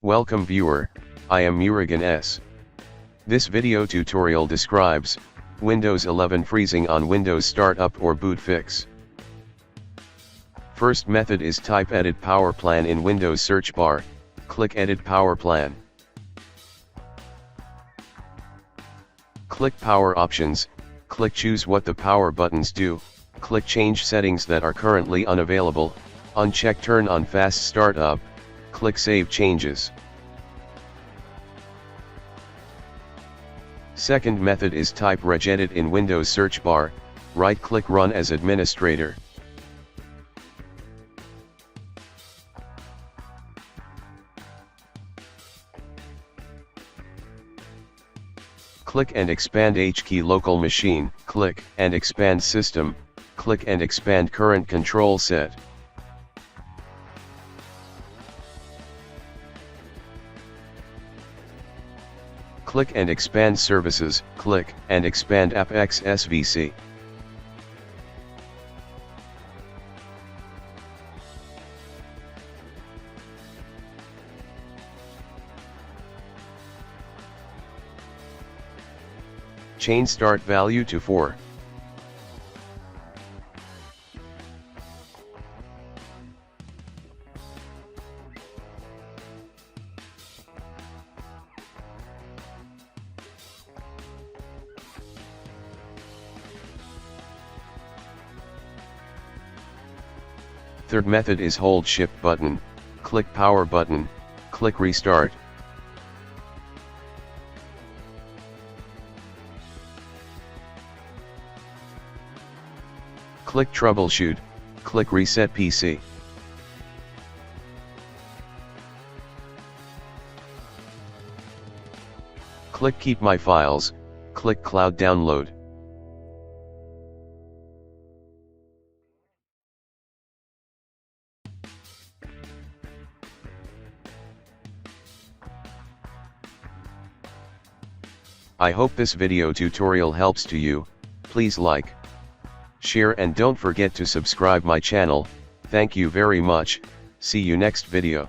Welcome viewer, I am Murugan S. This video tutorial describes Windows 11 freezing on Windows startup or boot fix. First method is type Edit Power Plan in Windows search bar, click Edit Power Plan. Click Power Options, click Choose what the power buttons do, click Change settings that are currently unavailable, uncheck Turn on Fast Startup, click Save Changes. Second method is type Regedit in Windows search bar, right-click Run as Administrator. Click and expand HKey local machine, click and expand system, click and expand current control set. Click and expand services, click and expand AppX SVC. Change start value to 4. Third method is hold Shift button, click Power button, click Restart. Click Troubleshoot, click Reset PC. Click Keep My Files, click Cloud Download. I hope this video tutorial helps to you. Please like, share and don't forget to subscribe my channel. Thank you very much. See you next video.